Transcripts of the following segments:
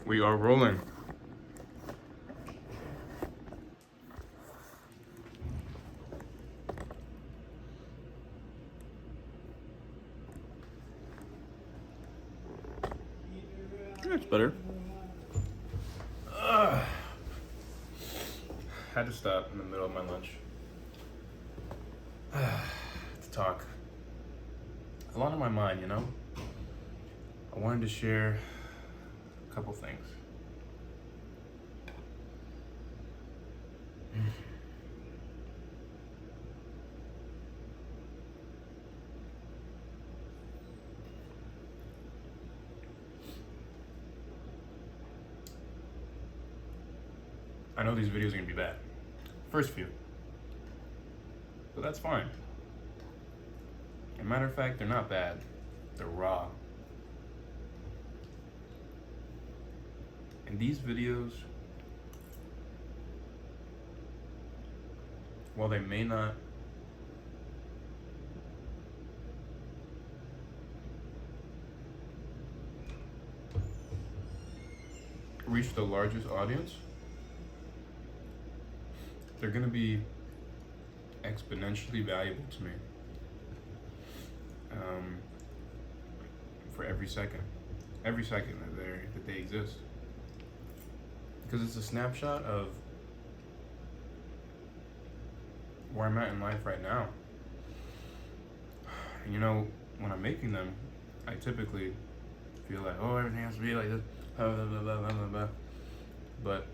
We are rolling. That's better. Had to stop in the middle of my lunch to talk. A lot on my mind, you know? I wanted to share a couple things. I know these videos are gonna be bad. First few. But that's fine. As a matter of fact, they're not bad. They're raw. And these videos, while they may not reach the largest audience, they're gonna be exponentially valuable to me for every second that they exist, because it's a snapshot of where I'm at in life right now. And you know, when I'm making them, I typically feel like, oh, everything has to be like this, blah, blah, blah, blah, blah, blah. But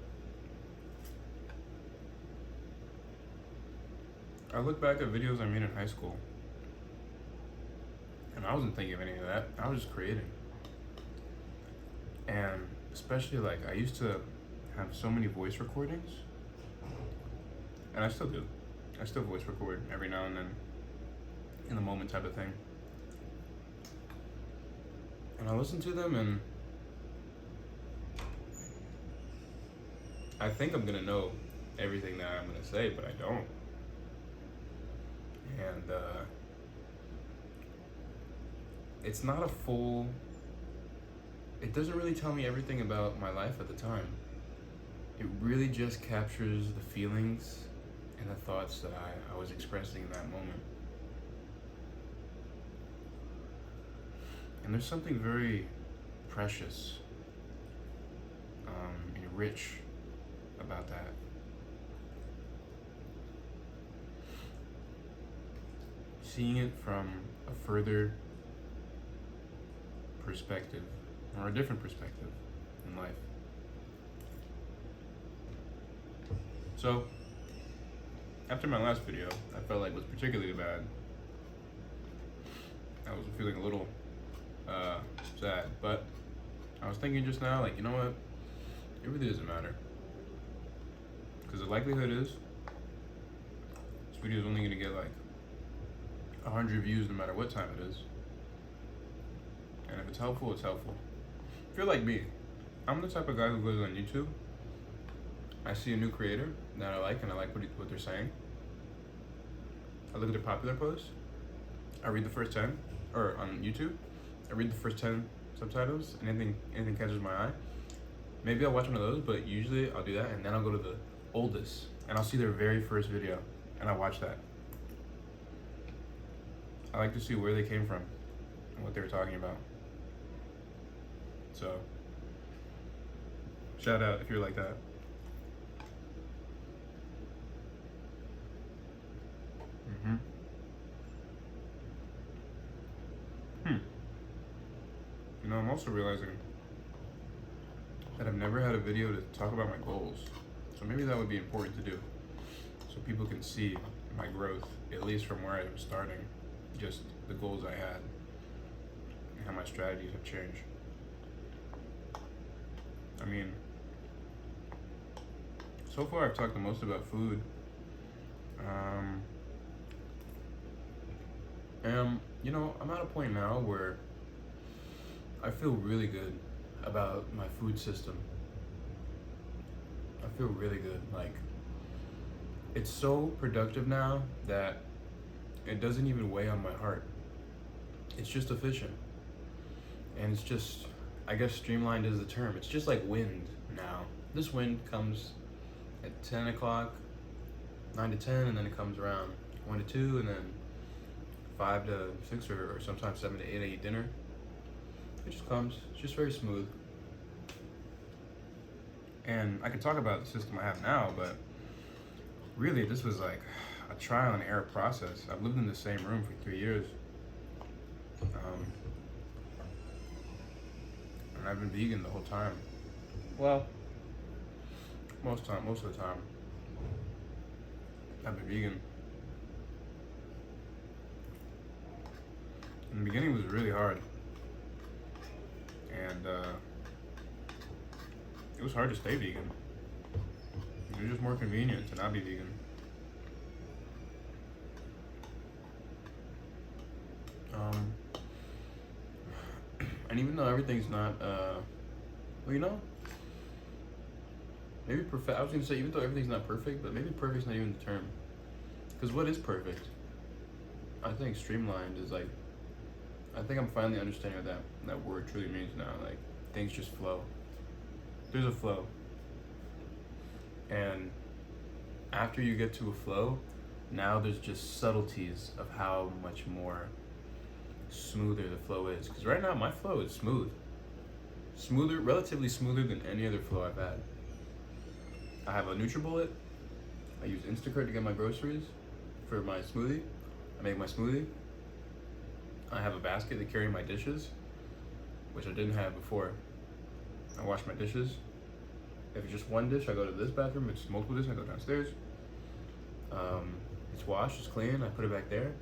I look back at videos I made in high school, and I wasn't thinking of any of that. I was just creating. And especially, like, I used to have so many voice recordings, and I still do. I still voice record every now and then, in the moment type of thing. And I listen to them, and I think I'm gonna know everything that I'm gonna say, but I don't. And it's not a full, it doesn't really tell me everything about my life at the time. It really just captures the feelings and the thoughts that I was expressing in that moment. And there's something very precious and rich about that. Seeing it from a further perspective, or a different perspective in life. So, after my last video, I felt like was particularly bad. I was feeling a little sad, but I was thinking just now, like, you know what? It really doesn't matter. Because the likelihood is, this video is only gonna get like 100 views no matter what time it is. And if it's helpful, it's helpful. If you're like me, I'm the type of guy who goes on YouTube. I see a new creator that I like, and I like what they're saying. I look at their popular posts. I read the first 10, or on YouTube, I read the first 10 subtitles, and anything catches my eye. Maybe I'll watch one of those, but usually I'll do that, and then I'll go to the oldest, and I'll see their very first video, and I'll watch that. I like to see where they came from and what they were talking about. So, shout out if you're like that. You know, I'm also realizing that I've never had a video to talk about my goals. So maybe that would be important to do, so people can see my growth, at least from where I was starting, just the goals I had, and how my strategies have changed. I mean, so far I've talked the most about food. And you know, I'm at a point now where I feel really good about my food system. I feel really good. Like, it's so productive now that it doesn't even weigh on my heart. It's just efficient. And it's just I guess streamlined is the term. It's just like wind now. This wind comes at 10 o'clock, 9 to 10, and then it comes around 1 to 2, and then 5 to 6, or sometimes 7 to 8, I eat dinner. It just comes. It's just very smooth. And I could talk about the system I have now, but really this was like a trial and error process. I've lived in the same room for 3 years. And I've been vegan the whole time. Well, most of the time, I've been vegan. In the beginning, it was really hard, and it was hard to stay vegan. It was just more convenient to not be vegan. And even though everything's not, well, you know, maybe perfect. I was gonna say, even though everything's not perfect, but maybe perfect's not even the term. Because what is perfect? I think streamlined is like, I think I'm finally understanding what that word truly means now. Like, things just flow. There's a flow. And after you get to a flow, now there's just subtleties of how much more smoother the flow is. Because right now my flow is smooth. Smoother, relatively smoother than any other flow I've had. I have a NutriBullet. I use Instacart to get my groceries for my smoothie. I make my smoothie. I have a basket to carry my dishes, which I didn't have before. I wash my dishes. If it's just one dish, I go to this bathroom. If it's multiple dishes, I go downstairs. It's washed, it's clean, I put it back there.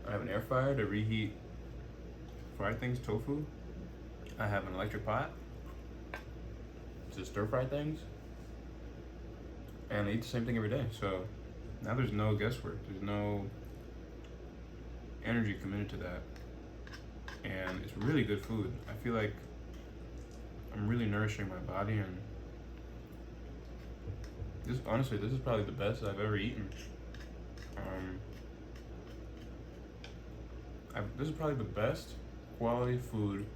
I have an air fryer to reheat fried things, tofu. I have an electric pot to stir fry things. And I eat the same thing every day. So now there's no guesswork. There's no energy committed to that. And it's really good food. I feel like I'm really nourishing my body, and this, honestly, this is probably the best I've ever eaten. This is probably the best quality food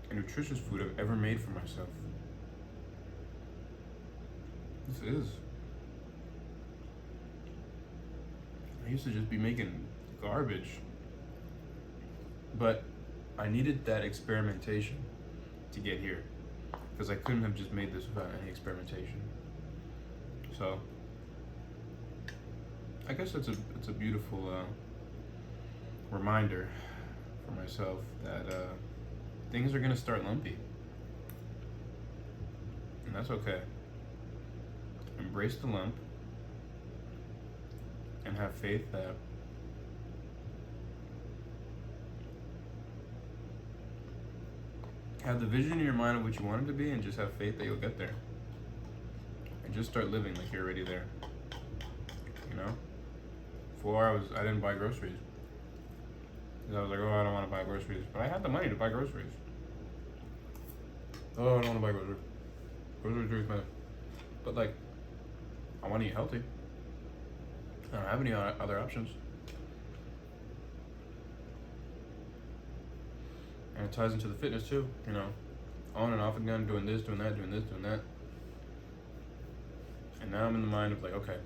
and nutritious food I've ever made for myself. This is. I used to just be making garbage, but I needed that experimentation to get here, because I couldn't have just made this without any experimentation. So I guess it's a beautiful reminder for myself that things are gonna start lumpy, and that's okay. Embrace the lump and have faith that have the vision in your mind of what you want it to be, and just have faith that you'll get there. And just start living like you're already there. You know? Before I didn't buy groceries. Because I was like, oh, I don't want to buy groceries. But I had the money to buy groceries. Oh, I don't want to buy groceries. Groceries are expensive. But like, I want to eat healthy. I don't have any other options. And it ties into the fitness too, you know. On and off again, doing this, doing that, doing this, doing that. And now I'm in the mind of like, okay,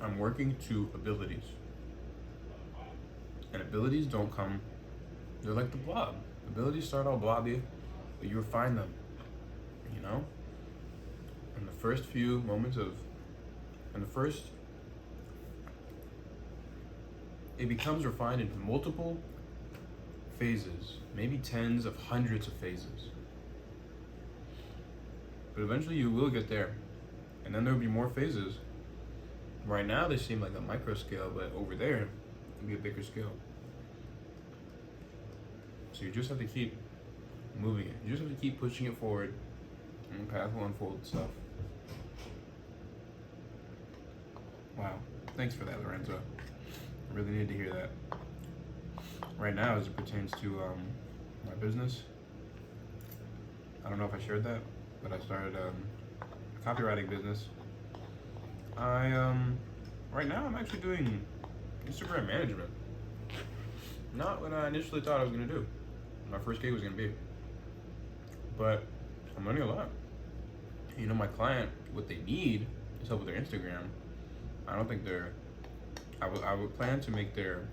I'm working to abilities. And abilities don't come, they're like the blob. Abilities start all blobby, but you refine them, you know? In the first few moments it becomes refined into multiple phases, maybe tens of hundreds of phases. But eventually you will get there. And then there will be more phases. Right now they seem like a micro scale, but over there it'll be a bigger scale. So you just have to keep moving it. You just have to keep pushing it forward, and the path will unfold itself. Wow. Thanks for that, Lorenzo. I really needed to hear that. Right now, as it pertains to my business, I don't know if I shared that, but I started a copywriting business. I right now I'm actually doing Instagram management. Not what I initially thought I was gonna do. My first gig was gonna be. But I'm learning a lot. You know, my client, what they need is help with their Instagram. I don't think they're. I would plan to make their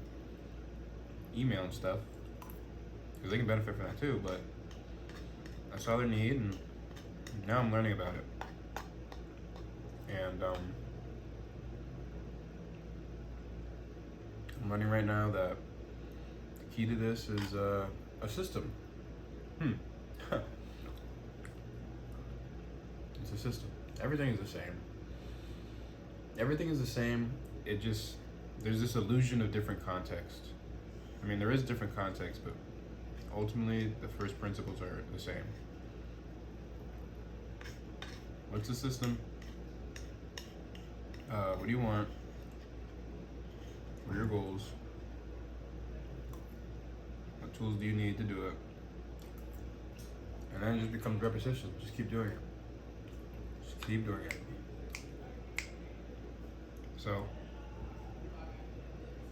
email and stuff because they can benefit from that too. But I saw their need, and now I'm learning about it. And I'm learning right now that the key to this is a system. It's a system. Everything is the same. Everything is the same. It just, there's this illusion of different context. I mean, there is different context, but ultimately the first principles are the same. What's the system? What do you want? What are your goals? What tools do you need to do it? And then it just becomes repetition. Just keep doing it. Just keep doing it. So,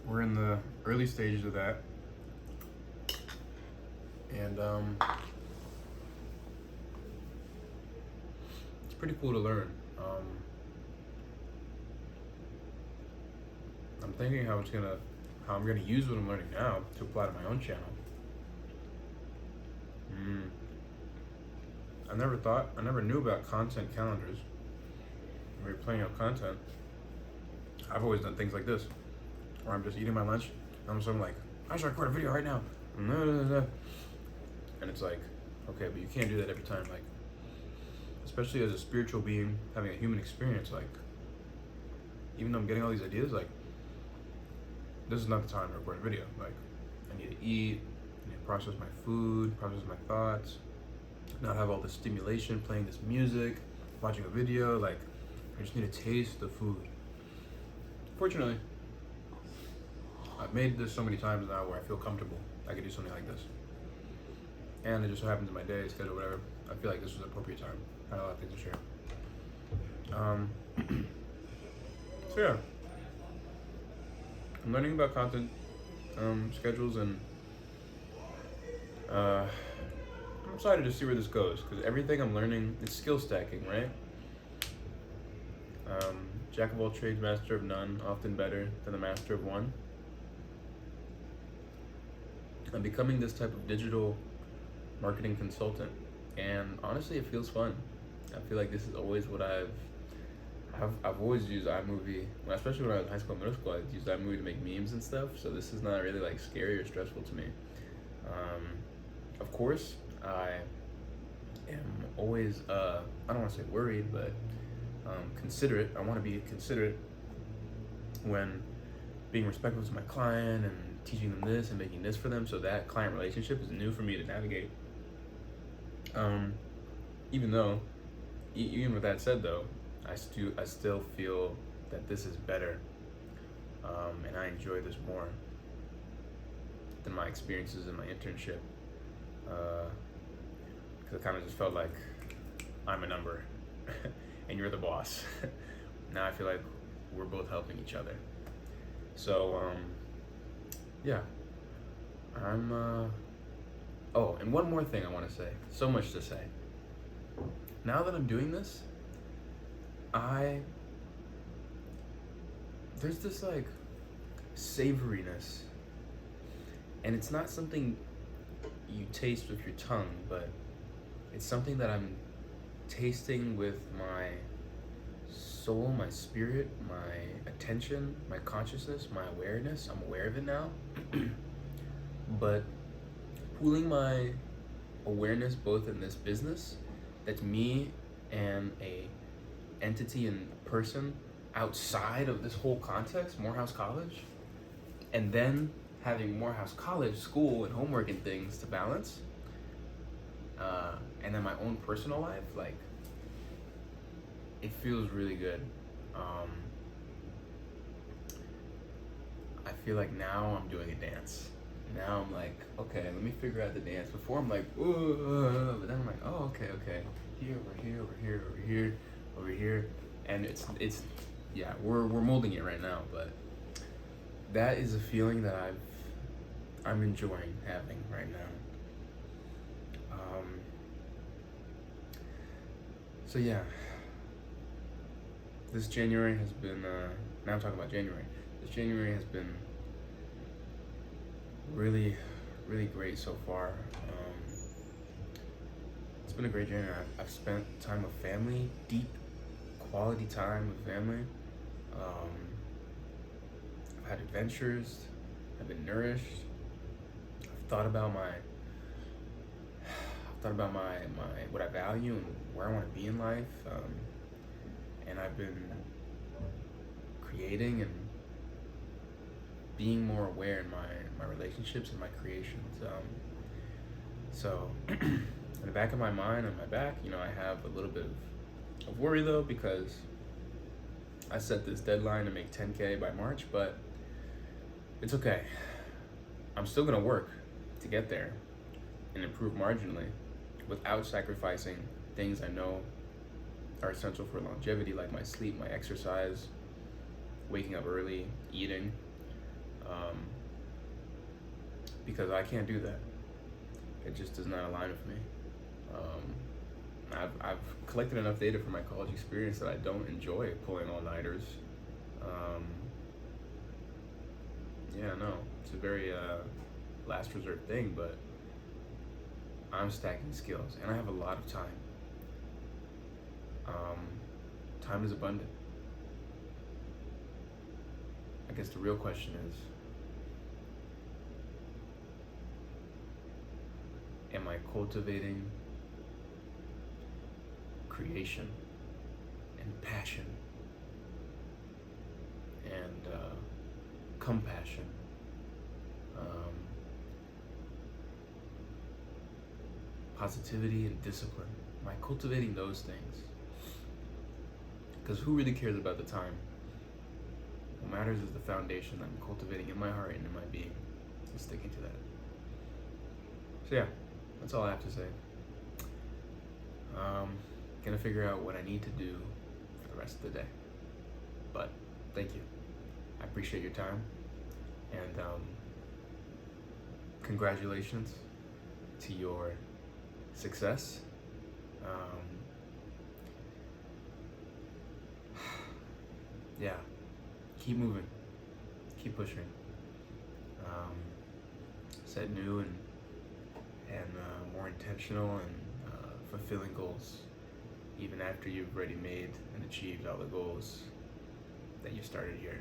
we're in the early stages of that. And it's pretty cool to learn. I'm thinking how I'm gonna use what I'm learning now to apply to my own channel. I never knew about content calendars. When you're planning out content, I've always done things like this, where I'm just eating my lunch, and I'm like, I should record a video right now. And it's like, okay, but you can't do that every time. Like, especially as a spiritual being, having a human experience, like, even though I'm getting all these ideas, like, this is not the time to record a video. Like, I need to eat, I need to process my food, process my thoughts, not have all this stimulation, playing this music, watching a video. Like, I just need to taste the food. Fortunately, I've made this so many times now where I feel comfortable I could do something like this. And it just so happens in my day, schedule, whatever, I feel like this was an appropriate time. I had a lot of things to share. So yeah, I'm learning about content schedules, and I'm excited to see where this goes, because everything I'm learning is skill stacking, right? Jack of all trades, master of none, often better than the master of one. I'm becoming this type of digital marketing consultant, and honestly, it feels fun. I feel like this is always what I've always used iMovie, especially when I was in high school and middle school. I used iMovie to make memes and stuff, so this is not really like scary or stressful to me. Of course, I am always, I don't want to say worried, but considerate. I want to be considerate when being respectful to my client and teaching them this and making this for them, so that client relationship is new for me to navigate. Even with that said though, I still feel that this is better, and I enjoy this more than my experiences in my internship, because it kind of just felt like I'm a number and you're the boss. Now I feel like we're both helping each other. So yeah, I'm oh, and one more thing I want to say. So much to say. Now that I'm doing this, there's this like savoriness, and it's not something you taste with your tongue, but it's something that I'm tasting with my soul, my spirit, my attention, my consciousness, my awareness. I'm aware of it now. But pooling my awareness both in this business, that's me and a entity and person outside of this whole context, Morehouse College, and then having Morehouse College school and homework and things to balance, and then my own personal life, like, it feels really good. I feel like now I'm doing a dance. Now I'm like, okay, let me figure out the dance. Before I'm like, ooh, but then I'm like, oh, okay. Here, over here, over here, over here, over here. And it's yeah, we're molding it right now, but that is a feeling that I'm enjoying having right now. So yeah, this January has been. Now I'm talking about January. This January has been really, really great so far. It's been a great January. I've spent time with family, deep, quality time with family. Um, I've had adventures. I've been nourished. I've thought about my what I value and where I want to be in life. And I've been creating and being more aware in my relationships and my creations. So in the back of my mind, on my back, I have a little bit of worry though, because I set this deadline to make 10K by March, but it's okay. I'm still gonna work to get there and improve marginally without sacrificing things I know are essential for longevity, like my sleep, my exercise, waking up early, eating, because I can't do that. It just does not align with me. I've collected enough data from my college experience that I don't enjoy pulling all-nighters. Yeah, no, it's a very last resort thing, but I'm stacking skills and I have a lot of time. Time is abundant. I guess the real question is, am I cultivating creation and passion and compassion, positivity and discipline? Am I cultivating those things? Because who really cares about the time? What matters is the foundation that I'm cultivating in my heart and in my being, and sticking to that. So yeah, that's all I have to say. Gonna figure out what I need to do for the rest of the day. But thank you. I appreciate your time, and congratulations to your success. Yeah, keep moving, keep pushing. Set new and more intentional and fulfilling goals, even after you've already made and achieved all the goals that you started here.